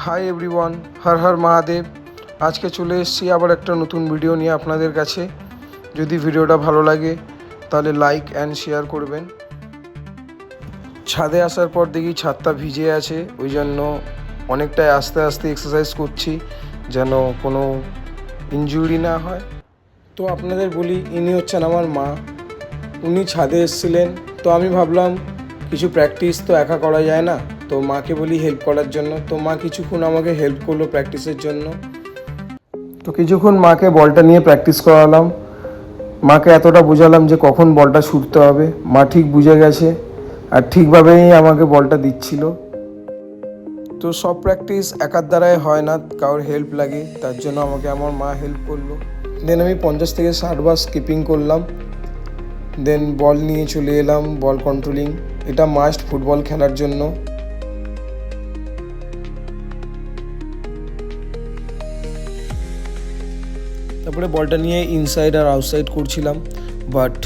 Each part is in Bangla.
Hi everyone, Har Har Mahadev. আজকে চলে এসেছি আবার একটা নতুন ভিডিও নিয়ে আপনাদের কাছে। যদি ভিডিওটা ভালো লাগে তাহলে লাইক অ্যান্ড শেয়ার করবেন। ছাদে আসার পর দেখি ছাদটা ভিজে আছে, ওই জন্য অনেকটাই আস্তে আস্তে এক্সারসাইজ করছি যেন কোনো ইনজুরি না হয়। তো আপনাদের বলি, ইনি হচ্ছেন আমার মা। উনি ছাদে এসেছিলেন, তো আমি ভাবলাম কিছু প্র্যাকটিস তো একা করা যায় না, তো মাকে বলি হেল্প করার জন্য। তো মা কিছুক্ষণ আমাকে হেল্প করলো প্র্যাকটিসের জন্য। তো কিছুক্ষণ মাকে বলটা নিয়ে প্র্যাকটিস করালাম। মাকে এতটা বোঝালাম যে কখন বলটা ছুটতে হবে। মা ঠিক বুঝে গেছে আর ঠিকভাবেই আমাকে বলটা দিচ্ছিল। তো সব প্র্যাকটিস একার দ্বারাই হয় না, কারোর হেল্প লাগে, তার জন্য আমাকে আমার মা হেল্প করলো। দেন আমি 50 থেকে 60 বার স্কিপিং করলাম। দেন বল নিয়ে চলে এলাম, বল কন্ট্রোলিং। এটা মাস্ট ফুটবল খেলার জন্য। তারপরে বলটা নিয়ে ইনসাইড আর আউটসাইড করছিলাম, বাট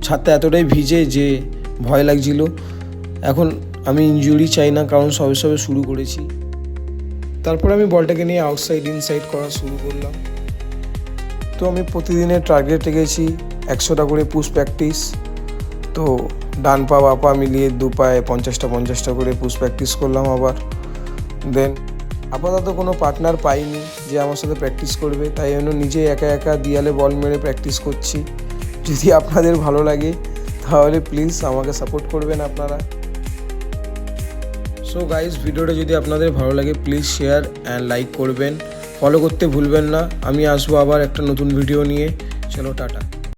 ছাদটা এতটাই ভিজে যে ভয় লাগছিল। এখন আমি ইনজুরি চাই না, কারণ সবে সবে শুরু করেছি। তারপরে আমি বলটাকে নিয়ে আউটসাইড ইনসাইড করা শুরু করলাম। তো আমি প্রতিদিনের টার্গেট রেখেছি 100টা করে পুশ প্র্যাকটিস। তো ডান পা বা পা মিলিয়ে দু পায়ে 50টা করে পুশ প্র্যাকটিস করলাম আবার। দেন আপাতত কোনো পার্টনার পাইনি যে আমার সাথে প্র্যাকটিস করবে, তাই জন্য নিজেই একা একা দেয়ালে বল মেরে প্র্যাকটিস করছি। যদি আপনাদের ভালো লাগে তাহলে প্লিজ আমাকে সাপোর্ট করবেন আপনারা। সো গাইজ, ভিডিওটা যদি আপনাদের ভালো লাগে প্লিজ শেয়ার অ্যান্ড লাইক করবেন, ফলো করতে ভুলবেন না। আমি আসবো আবার একটা নতুন ভিডিও নিয়ে। চলো টাটা।